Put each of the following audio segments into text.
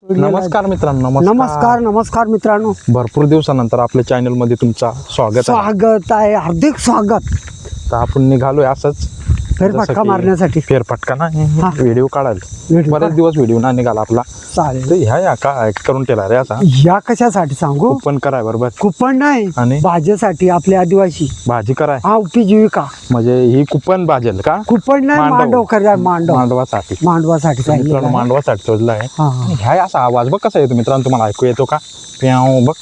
नमस्कार मित्रांनो. नमस्कार नमस्कार मित्रांनो. भरपूर दिवसानंतर आपल्या चॅनल मध्ये तुमचा स्वागत आहे हार्दिक स्वागत. तर आपण निघालोय असंच फेरफटका मारण्यासाठी. फेरफटका ना व्हिडिओ काढायला. बरेच दिवस व्हिडिओ ना निघाला आपला. चालेल. तर ह्या काय करून केला रे आता? या कशासाठी सांगू? कुपन कराय बरोबर. कुपन नाही आणि भाजीसाठी आपल्या आदिवासी भाजी कराय. हा उपजीविका म्हणजे ही कुपन भाजेल का? कुपन नाही मांडव कराय. मांडवासाठी मांडवासाठी मांडवासाठी शोधला आहे. हा. ह्या असा आवाज बघ कसा येतो मित्रांनो, तुम्हाला ऐकू येतो का? प्याव बघ.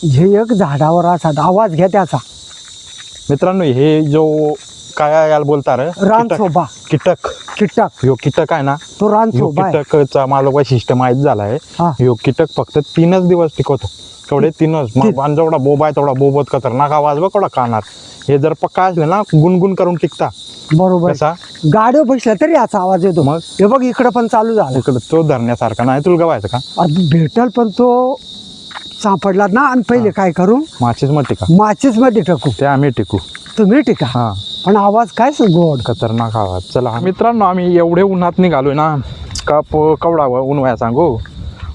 हे एक झाडावर असा आवाज घ्या त्याचा. मित्रांनो हे जो काय याला बोलता रे? रानसोबा. कीटक. कीटक. ह्यो कीटक आहे ना, तो रानसोबा आहे. कीटकचा मला वैशिष्ट्य माहीत झालं आहे. ह्यो कीटक फक्त 3च दिवस टिकवतो. तेवढे 3च. मग जेवढा बोब आहे तेवढा बोबत खतरनाक आवाज बघ केवढा कानार. हे जर पक्का असले ना गुणगुण करून टिकता. बरोबर. कसा गाडीवर बसला तरी याचा आवाज येतो. मग हे बघ इकडे पण चालू झालं. इकडे तो धरण्यासारखा नाही. तुला गवायचं का? भेटल पण तो सापडला ना. आणि पहिले काय करू? माचीच मग टिका. माचीच मध्ये टाकू. ते आम्ही टिकू. तुम्ही टिका. हा. पण आवाज काय गोड खतरनाक आवाज. चला मित्रांनो, आम्ही एवढे उन्हात निघालोय ना का कवडा ऊन व्हाय सांगू.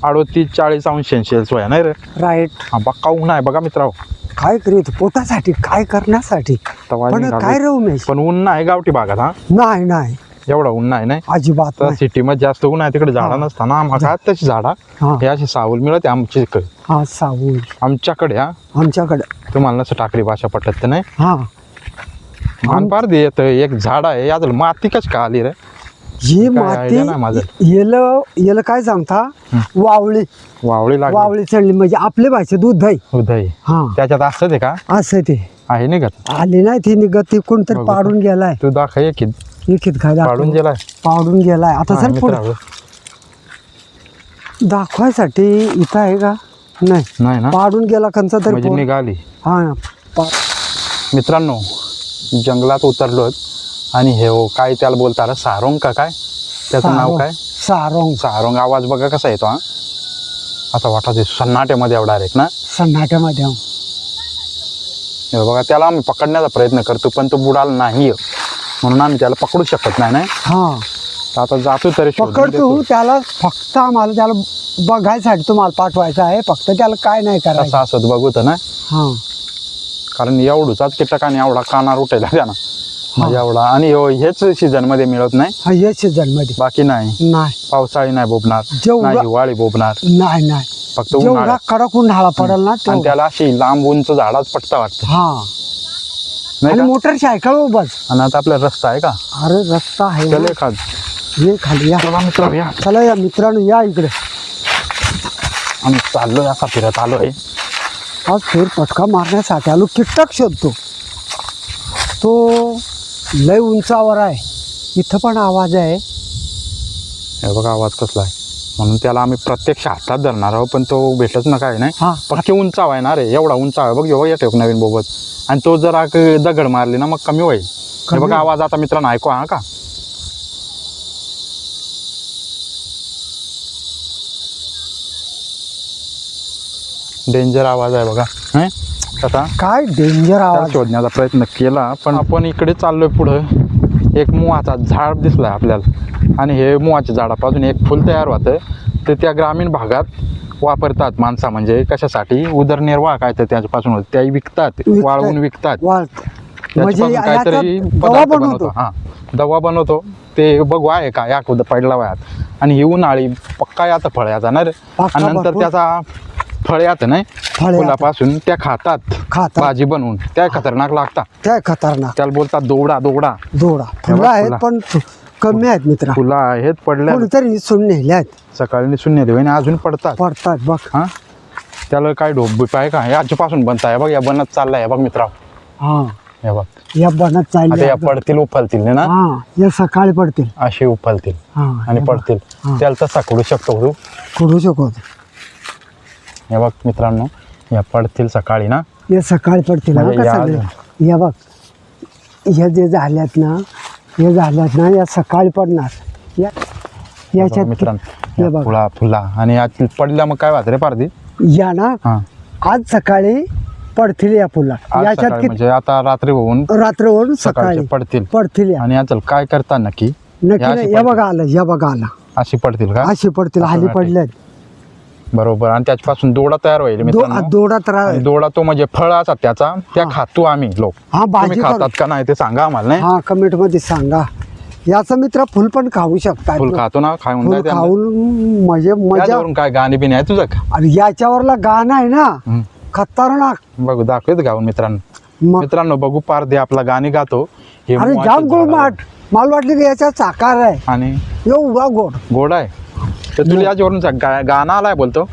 38-40 अंश सेल्सिअस वया नाही रे. राईट. हा बक्का ऊन आहे बघा मित्रांनो. काय करीत पोटासाठी काय करण्यासाठी. पण काय रे उमेश, पण ऊन नाही गावठी भागात. हा नाही नाही एवढा ऊन नाही अजिबात तर सिटी मध्ये जास्त ऊन आहे. तिकडे झाडा नसताना आम्हाला तशी झाडा हे अशी सावल मिळते आमच्याकडे. हा सावूल आमच्याकडे. हा आमच्याकडे तुम्हाला नसं टाकरी भाषा पटत नाही. हा पार दे येत एक झाड आहे यातलं माती कशी का आली रे? ही काय माती idea नाही माझं. येलं काय सांगता. वावळी वावळी लागली. वावळी चढली म्हणजे आपले भाषेत उदय. उदय. हा त्याच्यात असत आहे का? असं ते आहे नाही का? आली नाही ती निघत. ती कोणतरी बघू. पाडून गेलाय. तू दाखव एकीत. लिखित काय पाडून गेलाय. पाडून गेलाय. आता हा, सर पुढे मित्रांनो. दाखवायसाठी इथं आहे का? नाही नाही ना, पाडून गेला कंचा तरी म्हणजे पोर. निघाली. हा मित्रांनो जंगलात उतरलो आणि हे काय त्याला बोलता रे? सारोंग का काय त्याचं नाव काय? सारोंग. सारोंग. आवाज बघा कसा येतो. हा आता वाटत सन्नाट्यामध्ये एवढा डायरेक्ट ना. सन्नाट्यामध्ये. हे बघा त्याला आम्ही पकडण्याचा प्रयत्न करतो पण तो बुडाला नाही म्हणून आम्ही त्याला पकडू शकत नाही. हा तर आता जातो तरी शोधून पकडतो देतो. त्याला. फक्त आम्हाला त्याला बघायसाठी तुम्हाला पाठवायचं आहे. फक्त त्याला काय नाही करायचं. कसं असत बघू तर ना. हा कारण एवढूचाच कीटकाने एवढा कानार उठायला द्या ना. म्हणजे एवढा. आणि हेच सीझन मध्ये मिळत नाही. हा या सीझन मध्ये बाकी नाही. नाही पावसाळी नाही बोबणार. जेवढा- नाही हिवाळी बोबणार. नाही नाही फक्त जेवढा उन्हाळ्यात. कडक उन्हाळा पडेल ना आणि तेवढा. त्याला अशी लांब उंच झाडाच पटता वाटतं हा नाही आणि का? मोटरसायकल बस. आणि आता आपला रस्ता आहे का? अरे रस्ता आहे चल ना. एखाद. ये खाली या. चला मित्र या. चला या मित्रांनो या इकडे. आम्ही चाललोय असा फिरत आलोय. आज फेरफटका मारण्यासाठी आलो. कीटक शोधतो. तो लय उंचावर आहे. इथं पण आवाज आहे. हे बघा आवाज कसला आहे. म्हणून त्याला आम्ही प्रत्यक्ष हातात धरणार आहोत पण तो भेटच ना काय नाही. हा पक्के उंचाव आहे ना रे. एवढा उंचाव आहे बघ. एवढा येतो नवीन बोबत. आणि तो जर दगड मारली ना मग कमी होईल. हे बघा आवाज आता मित्रांनो ऐकू. हा का डेंजर आवाज आहे बघा. हं? कसा काय डेंजर त्याला आवाज. शोधण्याचा प्रयत्न केला पण आपण इकडे चाललोय पुढं. एक मुवाचा झाड दिसलाय आपल्याला आणि हे मुवाच्या झाडापासून एक फुल तयार होतं. ते त्या ग्रामीण भागात वापरतात माणसा. म्हणजे कशासाठी? उदरनिर्वाह काय तर त्याच्यापासून होतं. त्याही विकतात. वाळवून विकतात. म्हणजे त्याच्यापासून काहीतरी दवा पदार्थ बनवतो. बनवतो. हा दवा बनवतो. ते बघू आहे का या पडला वयात. आणि ही उन्हाळी पक्का याचा फळ याचा ना रे. आणि नंतर भरपूर. त्याचा फळ याचं नाही फुलापासून त्या खातात भाजी बनवून. त्या खतरनाक लागतात. त्या खतरनाक. त्याला बोलतात दोडा. दोडा दोडा. फुलं आहेत पण कमी आहेत मित्र. फुलं आहेत पडल्या. कोणीतरी निसून नेले आहेत. सकाळी निसून नेते आणि अजून पडतात. पडतात बघ. हा त्याला काय ढोब आहे का? याच्यापासून बनताय बघ. या बनत चाललाय बघ मित्रा. हा हे बघ या बनत आता चालले. या पडतील उफलतील ना. हा या सकाळी पडतील. असे उफलतील हा आणि पडतील. हा. त्याला तसा करू शकतो तू. करू शकतो. हे बघ मित्रांनो या पडतील सकाळी ना. या सकाळी पडतील. म्हणजे हा का सगळे. या बघ या जे झाल्यात ना. हे झाल्यात ना या सकाळी पडणार. याच्यात मित्रांनो हे बघ. फुला फुला आणि यात पडल्या मग काय वाटत रे पारदी. या ना हा आज सकाळी पडतील या फुला. आज याच्यात सकाळी म्हणजे आता रात्री होऊन रात्र होऊन सकाळचे सकाळी पडतील. पडतील या. आणि याचं काय करता नक्की? नक्की नाही. या बघा आलं. या बघा आला. अशी पडतील का? अशी पडतील, हाली Automatic. पडल्यात बरोबर. आणि त्याच्यापासून दोडा तयार होईल मित्रांनो. दोडा तर आणि दोडा तो म्हणजे फळ असतात त्याचा, त्या खातो आम्ही लोक. हा, भाजी तुम्ही करू. खातात का नाही ते सांगा आम्हाला. नाही हा, कमेंट मध्ये सांगा. याचं मित्र फुल पण खाऊ शकतात. फुल खातो ना, खाऊन फुल जाते. खाऊन म्हणजे मजा. त्याच्यावरून काय गाणी बिणी आहे तुझं का? आणि याच्यावरला गाणं आहे ना खतरनाक. बघू दाखवत गाऊन मित्रांनो. मग मित्रांनो बघू पारदे आपला गाणी गातो. हे अरे मोहाचे जाम झाड गोड माठ. मला वाटलं की याचा चाकार आहे, आणि एवढा गोड. गोड आहे. तर तुला याच्यावरून गाणं आलाय बोलतो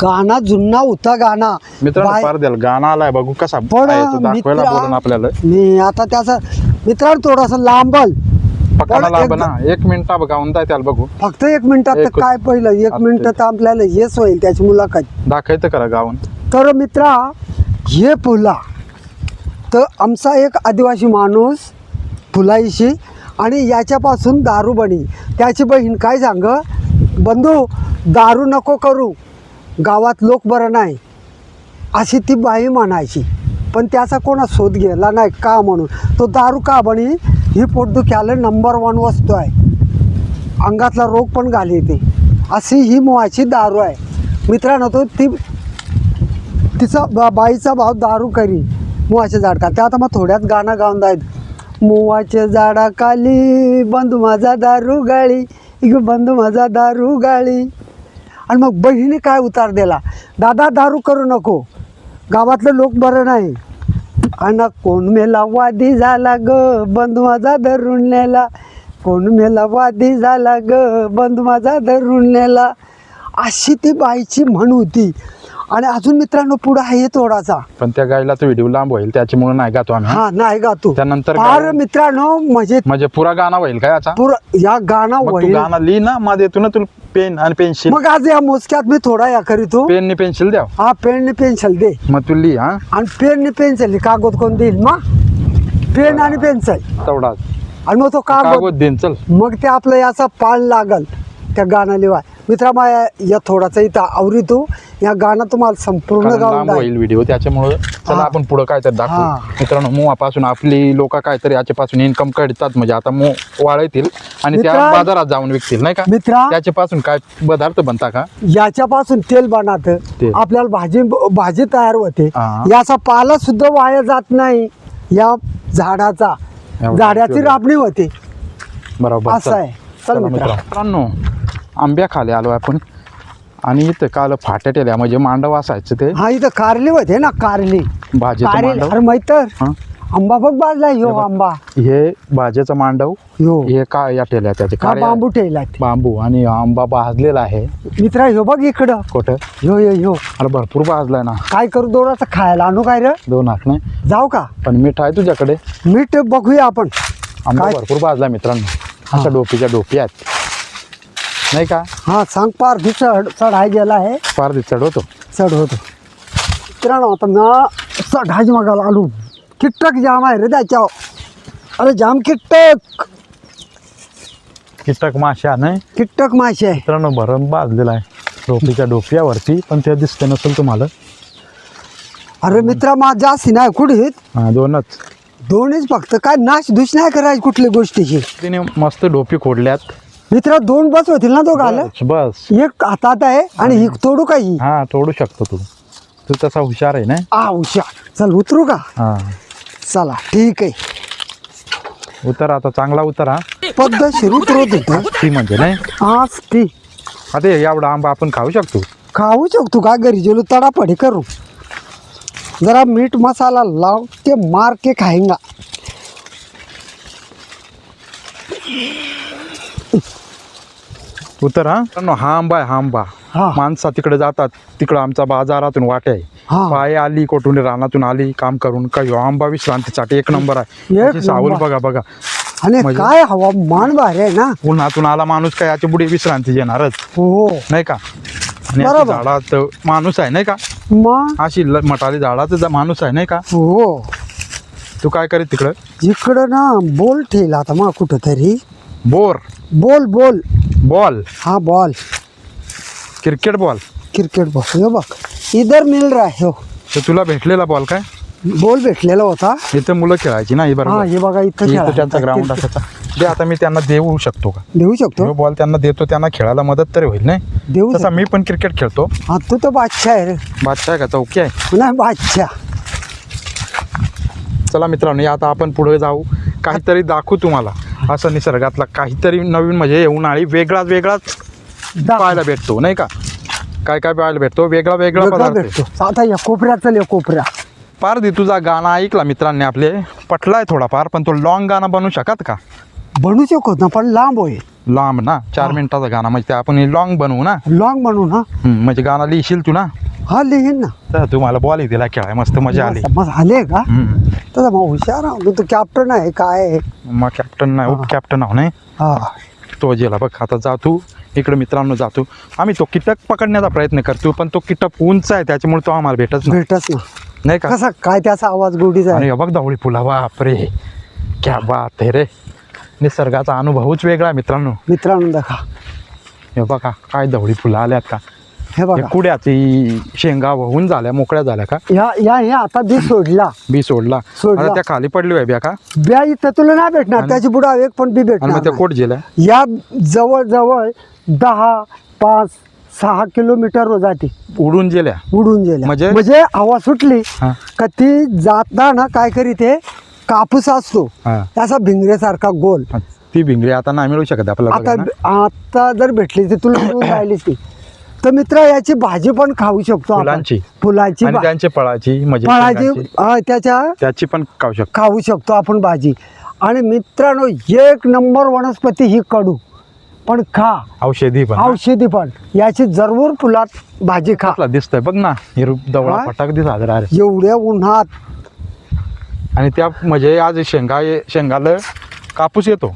गाणा जुना होता गाणा. मित्रांनो. बाय- पारदेल गाणं आलाय, बघू कसा पण आहे तो दाखवायला मित्रा- बोलून आपल्याला. मी आता त्याचा मित्रांनो थोडासा लांबल. पकडा पण लांब एक- ना. 1 मिनिट गाऊन जाय त्याला बघू. फक्त 1 मिनिटात तर एक- काय पहिलं 1 आता मिनिट ते- तर आपल्याला हेच होईल त्याची मुलाखत. दाखवायचं करा गाऊन. तर मित्रा हे फुला तर आमचा एक आदिवासी माणूस फुलाईशी आणि याच्यापासून दारू बनी. त्याची बहीण काय सांग, बंधू दारू नको करू, गावात लोक बरं नाही, अशी ती बाई म्हणायची. पण त्याचा कोणा शोध गेला नाही का म्हणून. तो दारू का बनी ही पोटदुख्याला नंबर 1 वस्तू आहे. अंगातला रोग पण घालते अशी ही मोहाची दारू आहे मित्रांनो. तो तिचा बाईचा भाव दारू करी मुवाचे झाड का. त्या आता मग थोड्यात गाणं गाऊन जाईल. मुवाच्या झाडाखाली बंधू माझा दारू गाळी, इग बंधू माझा दारू गाळी. आणि मग बहिणी काय उतार दिला, दादा दारू करू नको, गावातलं लोक बरं नाही. आणि कोण मेला वादी झाला ग बंधू माझा धरून नेला, कोण मेला वादी झाला ग बंधू माझा धरून नेला. अशी ती बाईची म्हण होती. आणि अजून मित्रांनो पुढं आहे थोडासा. पण त्या गायला तो व्हिडिओ लांब होईल त्याच्यामुळे नाही गातो आम्ही. हा नाही गातो त्यानंतर फार गाऊ. मित्रांनो म्हणजे पुरा गाणं होईल का याचा? पुरं या गाणं मग तू होईल. गाणं लिही ना, मध्ये देतो ना तुला पेन आणि पेन्सिल. मग आज या मोजक्यात मी थोडा या करीतो. पेन नि पेन्सिल द्या. हा, पेन पेन्सिल दे. मग तू लिही. हा, आणि पेन पेन्सिल कागद कोण देईल मग? पेन आणि पेन्सिल. तेवढा आणि मग तो कागद. कागद देईन. चल मग ते आपलं याचा पाळ लागल त्या गाणं लिवाय. मित्रा माया या थोडासा इथं आवरीतो. या गाणं तुम्हाला संपूर्ण कारण गाऊन लांब होईल व्हिडिओ त्याच्यामुळे. चला हा. आपण पुढं काहीतरी दाखवू. हा. मित्रांनो मोहापासून आपली लोक काहीतरी याच्यापासून इन्कम काढतात. म्हणजे आता मोह वाळतील आणि त्या मित्रा- बाजारात जाऊन विकतील नाही का? मित्रा त्याच्यापासून काय पदार्थ बनता का? याच्यापासून तेल बनत. तेल. आपल्याला भाजी तयार होते. हा. याचा पाला सुद्धा वाया जात नाही. या झाडाचा एवढं झाडाची उपयोग. राबणी होते. बरोबर. असं आहे. चल चला मित्रा. मित्रांनो आंब्या खाली आलो आपण. आणि इथं काल फाट्या टेल्या म्हणजे मांडव असायचं ते हा, इथं कारली होते ना, कारली. भाजीचं कारली मांडव. अरे मैतर हा. आंबा बघ बाजला ह्यो हे बघ. आंबा हे भाजीचं मांडव. ह्यो हे का या टेल्या त्याचे हा काय बांबू ठेवला. बांबू. आणि आंबा भाजलेला आहे. मित्रा ह्यो बघ इकडं. कुठं? ह्यो ह्यो ह्यो अरे भरपूर भाजलाय ना. काय करू दोडाचं खायला आणू काय रे? 2 आख नाही. जाऊ का? पण मीठ आहे तुझ्याकडे? मीठ बघूया आपण. आंबा काय? भरपूर भाजला मित्रांनो. अशा डोपीच्या डोपी आहेत नाही का? हा सांग. पार चढाय गेला आहे. फार चढ होतो. चढ होतो मित्रांनो. आता ना चढायची मागायला आलो. किटक जाम आहे रे त्याच्यावर. अरे जाम किटक. कीटक माशा नाही किटक माशी आहे. मित्रांनो. भरम भाजलेला आहे डोपीच्या डोपियावरती. पण ते दिसते नसेल तुम्हाला. अरे मित्रा माझ जास्ती नाही कुठे. हा 2च. दोन्हीच फक्त. काय नाश धुश नाही करायची कुठल्या गोष्टीची. तिने मस्त डोपी खोडल्यात. मित्रा 2 बस होतील ना दोघाला. बस. एक हातात आहे आणि ही तोडू का ही? हा तोडू शकतो तू. तू तसा हुशार आहे ना. हुशार. चल उतरू का? हा चला ठीक आहे. उतर आता. चांगला उतर. हा पद्धतशीर उतरवत होतं. ती म्हणजे नाही. आज ती आता एवढा आंबा आपण खाऊ शकतो. खाऊ शकतो का? घरी गेलो तडापडी करू. जरा मीठ मसाला लाव ते मार के खाएंगा. उतर. हा मित्रांनो, हा आंबा आहे. हा आंबा हा. माणसा तिकडे जातात. तिकडं आमचा बाजारातून वाटे आहे. हा. पाय आली कोठून रानातून आली काम करून का ह्यो आंबा विश्रांतीसाठी 1 नंबर आहे. एक याची सावल नंबर. बघा बघा. आणि म्हणजे- काय हवामान भारी आहे ना. उन्हातून आला माणूस काय याची बुडी विश्रांती घेणारच हो नाही का? आणि अशी बरोबर. झाडात माणूस आहे नाही का? मग अशी मटाली झाडात माणूस आहे नाही का? हो. तू काय करीत तिकडं? इकडं ना बॉल ठेवला आता मग कुठं तरी. बोर. Ball ball. बॉल. हा ball. Cricket ball. Cricket ball. हे बघ इधर मिल रहा है. हो तर तुला भेटलेला बॉल काय? बॉल भेटलेला होता. इथं मुलं खेळायची ना. ही हा बरोबर. हे बघा इथं इथं खेळायला त्यांचा होता ग्राउंड cricket. असायचा. दे आता मी त्यांना देऊ शकतो का? देऊ शकतो. बॉल त्यांना देतो, त्यांना खेळायला मदत तरी होईल नाही. देऊ तसा मी पण क्रिकेट खेळतो. हा तू तर बादशाह आहे रे. बादशाह आहे का? चौकी आहे. नाही बादशाह. चला मित्रांनो, आता आपण पुढे जाऊ, काहीतरी दाखवू तुम्हाला असं निसर्गातला काहीतरी नवीन, म्हणजे उन्हाळी वेगळाच पाहायला भेटतो नाही का? काय काय पाहायला भेटतो? वेगळा पदार्थ भेटतो. आता या कोपऱ्यात चल, या कोपऱ्या पार दे. तुझा गाणं ऐकला मित्रांनी आपले, पटलाय थोडाफार, पण तो लॉंग गाणं बनवू शकत का? बनवू शकत ना, पण लांब होय. लांब ना, 4 मिनिटाचा गाणं, म्हणजे ते आपण लॉंग बनवू ना. लॉंग बनवू ना. म्हणजे गाणं लिहिशील तू ना? हा लिहीन ना. तर तुम्हाला बॉल दिला खेळाय, मस्त मजा आली. मग आले का? तर मग हुशार आहो. तू कॅप्टन आहे काय? मग कॅप्टन नाही, उप कॅप्टन आहो नाही. हा तो गेला बघ. आता जातो इकडे मित्रांनो, जातो आम्ही. तो कीटक पकडण्याचा प्रयत्न करतो, पण तो कीटक उंच आहे, त्याच्यामुळे तो आम्हाला भेटच ना. नाही का? कसा काय त्याचा आवाज गोडीचा आहे. आणि बघ धावळी फुला, बापरे क्या बात आहे रे. निसर्गाचा अनुभवच वेगळा आहे मित्रांनो. देखा हे बघा काय धावळी फुलं आल्यात का? हे बघा, कुड्याची शेंगा वाहून झाल्या, मोकळ्या झाल्या का? या आता बी सोडला. आता त्या खाली पडली आहे ब्या का? ब्या इथं तुला नाही भेटणार, त्याची बुडा एक पण बी आणि मग भेटणार त्या कोट गेल्या. या जवळ 10, 5, 6 किलोमीटर जाते. उडून गेल्या. म्हणजे हवा सुटली हा. का ती जाताना काय करीते, कापूस असतो हा. त्याचा भिंगऱ्यासारखा गोल. ती भिंगरी आता नाही मिळू शकत आपल्याला. आता जर भेटली तर तुला मिळून राहिलीच ती. तर मित्र याची भाजी पण खाऊ शकतो आपण. फुलाची आणि त्यांची फळाची त्याची पण खाऊ शकतो आपण भाजी. आणि मित्रांनो, एक नंबर वनस्पती ही कडू, पण खा. औषधी पण याची जरूर फुलात भाजी खा. दिसतंय बघ ना, दवळा फटाक दिसा एवढ्या उन्हात. आणि त्या म्हणजे आज शेंगाला कापूस येतो.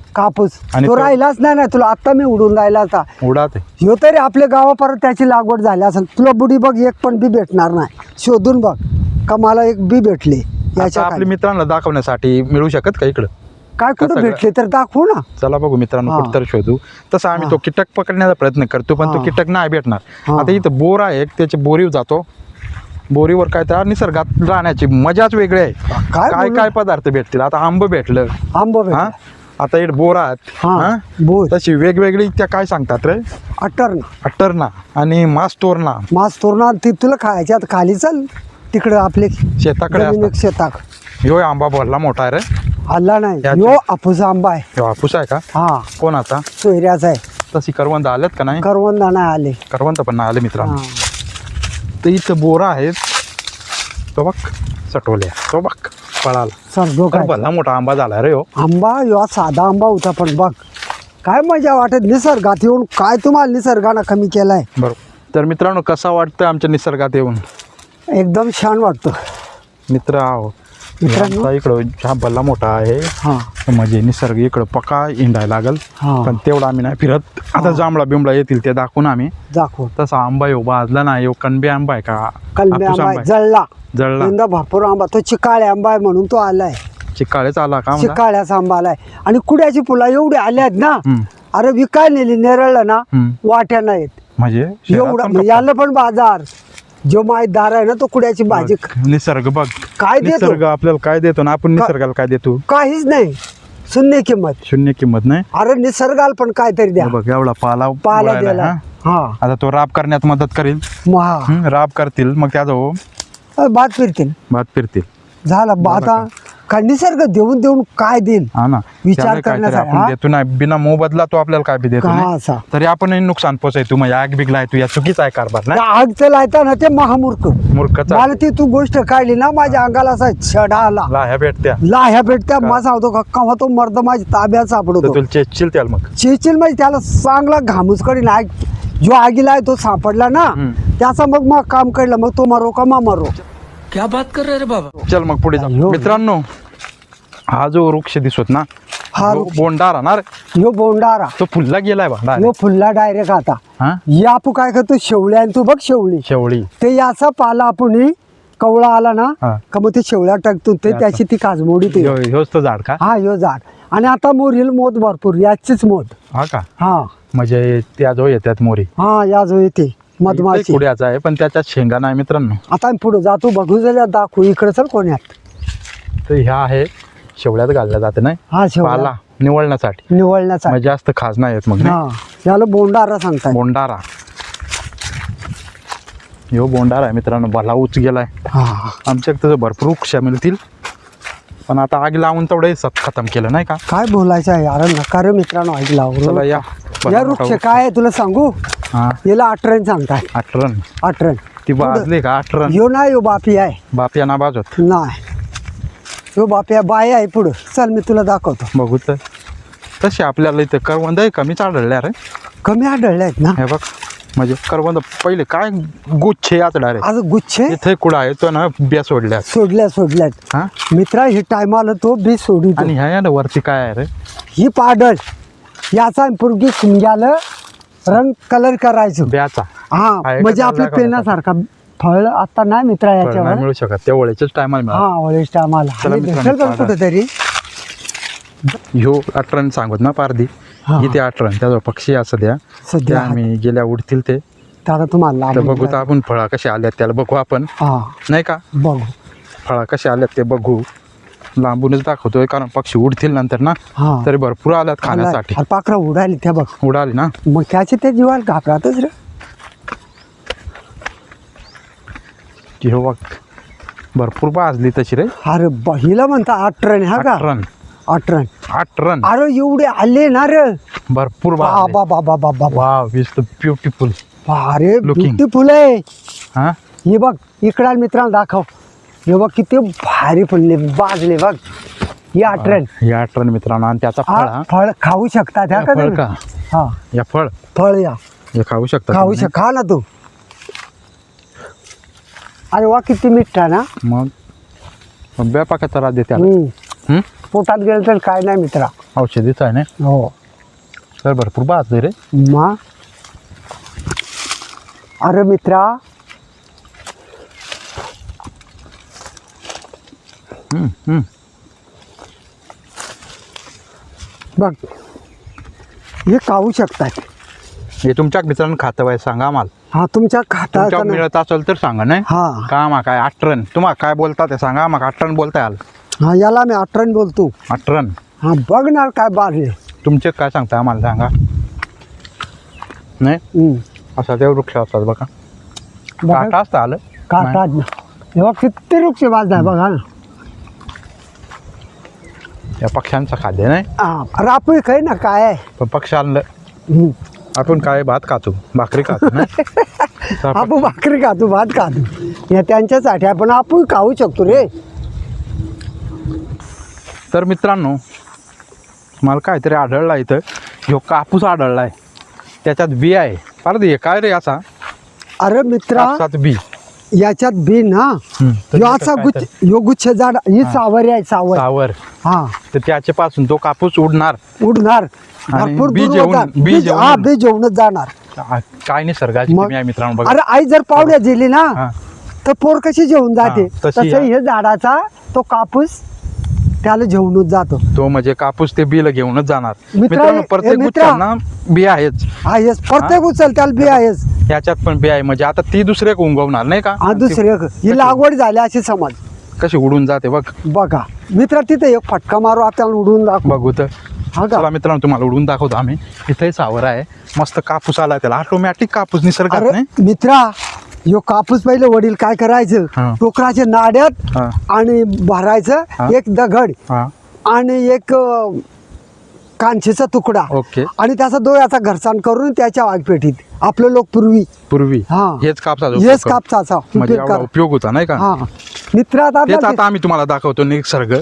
आणि तो राहिलाच नाही ना. तुला आता मी उडून राहिला होता. उडाते ह्यो तरी आपल्या गावापर्यंत त्याची लागवड झाली असेल. तुला बुडी बघ, एक पण बी भेटणार नाही. शोधून बघ का मला एक बी भेटले. याच्या आपल्या मित्रांना दाखवण्यासाठी मिळू शकत का इकडं? काय कुठं भेटले तर दाखवू ना. चला बघू मित्रांनो, कुठं शोधू. तसं आम्ही तो कीटक पकडण्याचा प्रयत्न करतो, पण तो कीटक नाही भेटणार. आता इथं बोर आहे, त्याची बोरीवर जातो. बोरीवर काय तर निसर्गात राहण्याची मजाच वेगळी आहे. काय काय पदार्थ भेटतील. आता आंब भेटलं. आता इकडे बोर आहेत. तशी वेगवेगळी त्या काय सांगतात रे, अटरना आणि मास्तोरना ती तुला खायची. आता खाली चल तिकडे आपले शेताकडे. शेताक ह्यो आंबा भरला मोठा आहे रे. हल्ला नाही. ह्यो हापूस आंबा आहे. ह्यो हापूस आहे का? हा. कोणाचा? सोयऱ्याचा आहे. तशी करवंद आलेत का नाही? करवंद नाही आले. करवंद पण नाही आले मित्रांनो. तर इथं बोरा आहेत. तो बघ सटोल्या, तो बघ पळाला. भरला मोठा आंबा झाला रे. आंबा ह्यो साधा आंबा होता, पण बघ काय मजा वाटत निसर्गात येऊन. काय तुम्हाला निसर्गानं कमी केलाय. बरोबर. तर मित्रांनो, कसा वाटतं आमच्या निसर्गात येऊन? एकदम छान वाटतं मित्र. मित्रांनो इकडं हा भल्ला मोठा आहे. म्हणजे निसर्ग इकडं पक्का इंडायला लागल, पण तेवढा आम्ही नाही फिरत. आता जांभळा बिंबळा येतील ते दाखवून आम्ही तसा आंबा येऊ भाजला नाही. कणबे आंबा आहे का? कणबे आंबा जळला भरपूर आंबा. तो चिकाळे आंबा आहे म्हणून तो आलाय. चिकाळेच आला का? चिकाळ्याचा आंबा आलाय. आणि कुड्याची फुलं एवढी आली आहेत ना, अरे विकाय नेली नेरळलं ना, वाट्या नाहीत. म्हणजे एवढं याला पण बाजार. जो माहितदार आहे ना, तो कुड्याची भाजी. निसर्ग बघ काय देतो आपल्याला, काय देतो ना आपण निसर्गाला? काय देतो? काहीच नाही. शून्य किंमत नाही. अरे निसर्गाला पण काहीतरी द्या. बघ एवढा पाला द्यायला. आता तो राब करण्यात मदत करेल. राब करतील, मग त्याचा भात फिरतील. झाला बाता. का निसर्ग देऊन देऊन काय देईल विचार करण्यासाठी. देतो ना बिना मोबदला तो आपल्याला काय बी देतो. तरी आपण नुकसान पोचायचो. मग आग बिगलाय तू, या चुकीचा आहे कारभार ना. आग चलायता ना ते महामूर्ख. मला ती तू गोष्ट काढली ना, माझ्या अंगाला असा छडा आला. लाह्या भेटत्या. माझा होतो का तो मर्द माझ्या ताब्यात सापडतो. चेचील त्याला, मग चेचील म्हणजे त्याला चांगला घामूस कडीन. जो आगीला आहे तो सापडला ना, त्याचा मग काम कळलं. मग तो मारो का मारो. क्या बात कर रहे रे बाबा. चल मग पुढे जाऊ मित्रांनो. हा जो वृक्ष दिसत ना, हा बोंडारा ना. यो बोंडारा तो फुलला गेलाय बा. यो फुलला डायरेक्ट. आता या आपण काय करतो, शेवळ्या. आणि तू बघ शेवळी ते याचा पाला आपण कवळा आला ना का, मग ते शेवळ्या टाकतो. ते त्याची ती काजमोडी. ह्योच तो झाड का? हा ह्यो झाड. आणि आता मोरील मोद भरपूर. याचीच मोद. हा का? म्हणजे त्या जो येतात मोरी. या जो येते मधमाशी. पुढ्याचा आहे, पण त्याच्यात शेंगा नाही मित्रांनो. आता पुढे जातो, बघू झाल्या दाखवू. इकडे चल कोण्यात. तर ह्या आहे शेवळ्यात घालल्या जाते नाही. पाला निवडण्यासाठी निवडण्यासाठी. म्हणजे जास्त खास नाही येत मग नाही? हा, याला बोंडारा सांगतात. बोंडारा. ह्यो बोंडारा आहे मित्रांनो, भला उच गेलाय. हा, आमच्या तसं भरपूर वृक्ष मिळतील, पण आता आग लावून तेवढे खतम केलं नाही का? काय बोलायचं आहे यार, नका रे मित्रांनो ऐकला. चला या. या वृक्ष काय आहे तुला सांगू, हा, याला 8 रन सांगताय. 8 रन. 8 रन. ती बाजली का 8 रन? यो नाही, यो बापी आहे. बापिया ना बाजूत नाही, यो बापी आहे, बाय आहे पुढं. चल मी तुला दाखवतो. बघू तर. तसे आपल्याला इथं करवंद कमीच आढळले रे. कमी आढळले आहेत ना. हे बघ, म्हणजे करवंद पहिले काय गुच्छे याच डायरेक्ट. आज गुच्छे इथे कुठं आहे तो ना, बिया सोडल्या. सोडल्यात. हा, मित्रा हे टायमाला तो बी सोडू. आणि ह्या ना वरती काय आहे रे? ही पाडळ याचा पूर्वी शिंग्याला रंग कलर करायचं. ब्याचा हा, आहे का म्हणजे त्याला आपल्या काय पेनासारखा फळ आता नाही मित्रा फळ नाही याच्यावर. मिळू शकत, त्या ओळीच्याच टायमाला मिळालं. हा, वळेस टायमाला चला मित्रांनो, भेटेल पण पाडळ. कुठेतरी. ह्यो 8 रन सांगत ना पारदी. हा. इथे 8 रन त्याजवळ पक्षी असं द्या. सध्या त्या आम्ही गेल्या उडतील ते. तर आता तुम्हाला तर लांब बघू तर आपण फळा कसे आल्यात त्याला बघू आपण, हा, नाही का? बघू. फळा कसे आल्यात ते बघू. लांबूनच दाखवतोय कारण पक्षी उडतील नंतर ना, हा, तरी भरपूर आल्यात खाण्यासाठी. अरे पाखरं उडाली त्या बघ. उडाली ना. मग त्याचे ते जीवाला घाबरातच रे. हो बघ, भरपूर बाजली तशी रे. अरे हिला म्हणता 8 रन. हा का 8 रन. 8 रन. 8 रन अरे एवढे आले ना रे. भरपूर बाबा बाबा बाबा. Wow, is the beautiful. अरे Looking. ब्युटिफुल आहे. हा, हे बघ इकडा मित्रांनो दाखव. हे बघ किती भारी फुलले बाजले बघ. हे 8 रन. हे 8 रन मित्रांनो. आणि त्याचा फळ हा, फळ खाऊ शकतात ह्या या फळ का? का? हा, या फळ फळ या हे खाऊ शकता खाऊ तुम्ही? खा ना तू. अरे वा किती मिठा ना. मग व्यापाका त्रास देते पोटात गेलं तर काय नाही मित्रा. औषधीच आहे ना. हो, तर भरपूर बाजली रे. मा. अरे मित्रा, बघ हे खाऊ शकतात. हे तुमच्या मित्रांनो खातं आहे सांगा आम्हाला. हा, तुमच्या तुमच्या खातात. मिळत असेल तर सांगा. नाही हा का आम्हा काय 8 रन तुम्हाला काय बोलता ते सांगा. आम्हाला 8 रन बोलता याल. हा, याला मी 8 रन बोलतो. 8 रन हा, बघणार काय बाजले. तुमचे काय सांगता आम्हाला सांगा. नाही असा ते वृक्ष असतात बघा. काटा असतं आलं काटा ना. तेव्हा किती वृक्ष बाजला बघा ना. या पक्ष्यांचं खाद्य नाही. हा, अरे आपण काही ना काय आहे. पण पक्ष आणलं हम्म. आपण काय भात खातो, भाकरी खातो नाही. आपण भाकरी खातो, भात खातो. या त्यांच्यासाठी आपण खाऊ शकतो रे. तर मित्रांनो, मला काहीतरी आढळला इथं. ह्यो कापूस आढळलाय, त्याच्यात बी आहे. अरे हे काय रे याचा? अरे मित्रा, कापसात बी. याच्यात बी ना. तर यो याचं असा काय गुच्छ, यो गुच्छ झाड ही सावरी आहे. सावर. सावर. हा, तर त्याच्यापासून तो कापूस उडणार. उडणार. आणि भरपूर बी दूर जेवून- जाणार. बी बी- जेवून- हा, बी जेवणच जाणार. काय निसर्गाची मग- किमया आहे मित्रांनो बघा. अरे आई जर पावड्या दिली ना, हा. तर पोर कशी जेवून जाते, हा, तशी तसं आहे. हे झाडाचा तो कापूस त्याला जेवणच जातो. तो म्हणजे कापूस ते बिल घेऊनच जाणार. मित्रा- मित्रांनो, प्रत्येक मित्रा- गुच्छांना बी आहेच. हा, येस प्रत्येक उचल त्याला बी आहेच. ह्याच्यात पण बी आहे. म्हणजे आता ती दुसरे उगवणार नाही का? हा, दुसरे ही लागवड झाली अशी समज. कशी उडून जाते बघ. बघा मित्रा, तिथे एक फटका मारू आपल्याला उडून दाखव. बघू तर. हा का? चला मित्रांनो, तुम्हाला उडून दाखवतो आम्ही. इथे सावर आहे, मस्त कापूस आला त्याला. ऑटोमॅटिक कापूस निसर्गात अरे नाही. मित्रा, यो कापूस पहिले वडील काय करायचं, हा. टोकराच्या नाड्यात हा. आणि भरायचं हा. एक दगड हा, आणि एक कांचेचा तुकडा ओके. आणि त्याचा डोळ्याचा घरसान करून त्याच्या वाघपेटीत आपलं लोक पूर्वी हा. हेच कापसाचा येस उपयोग कर. कापसाचा म्हणजे उपयोग एवढा कर. उपयोग होता नाही का? हा मित्रा, आता तेच आपल्याला आता आम्ही तुम्हाला दाखवतो निसर्ग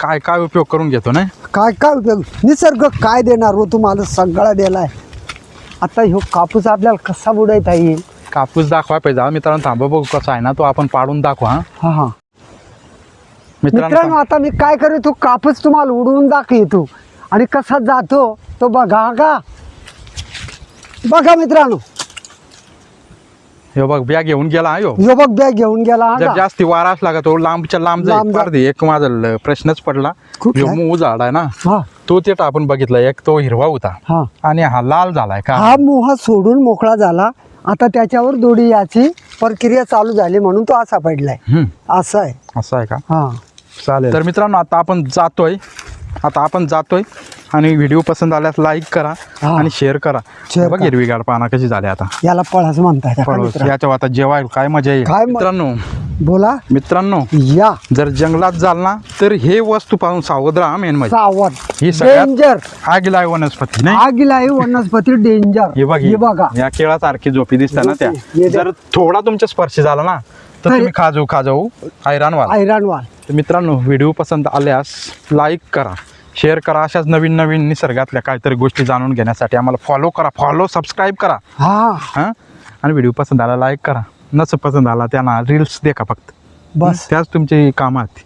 काय काय उपयोग करून घेतो नाही. काय काय उपयोग, निसर्ग काय देणार हो तुम्हाला, सगळा दिलाय. आता ह्यो कापूस आपल्याला कसा बुडायता येईल. कापूस दाखवा पाहिजे मित्रांनो. थांबा बघू कसा आहे ना तो, आपण पाडून दाखवा. हा हा मित्रांनो मित्रांनो, आता मी काय करू, तो कापूस तुम्हाला उडवून दाखवतो आणि कसा जातो तो बघा. का बघा मित्रांनो, हे बघ बॅग घेऊन गेला ह्यो. ह्यो बघ बॅग घेऊन गेला. हा जर का? जास्ती वारा असला का तो लांबच्या लांब लांब जाईल. जा- पारधी एक माझा प्रश्नच पडला. कुठला? ह्यो मूळ झाड आहे ना, हा तो ते आपण बघितला. एक तो हिरवा होता हा आणि हा लाल झालाय का. हा मोह सोडून मोकळा झाला. आता त्याच्यावर दोडी याची प्रक्रिया चालू झाली म्हणून तो असा पडलाय. असं आहे. असं आहे का? हा चालेल. तर मित्रांनो, आता आपण जातोय आता आपण जातोय आणि व्हिडिओ पसंत आल्यास लाईक करा हा. आणि शेअर करा. शेअर बघ करा. हिरवीगार पाना कशी झाली आता. याला पळाच म्हणताय का पळस मित्रा? याच्या आता जेवाय काय मजा येईल. काय बोला मित्रांनो या जर जंगलात जाल ना तर हे वस्तू पाहून सावध राहा. मेन म्हणजे सावध ही सगळ्यात डेंजर आगीला आहे वनस्पती नाही. आगीला आहे वनस्पती डेंजर. हे बघ हे बघा या केळासारखी झोपी दिसतात ना त्या. झोपी, हे जर थोडा तुमच्या स्पर्श झाला ना तर तरी- तुम्ही खाजाऊ हैराण व्हाल. ऐराणवाल. तर मित्रांनो व्हिडिओ पसंत आल्यास लाईक करा, शेअर करा. अशाच नवीन नवीन निसर्गातल्या काहीतरी गोष्टी जाणून घेण्यासाठी आम्हाला फॉलो करा, सबस्क्राईब करा. हा हां आणि व्हिडिओ पसंत आला लाईक करा. नस पसंत आला त्यांना रील्स देखा फक्त. बस त्याच तुमची कामात.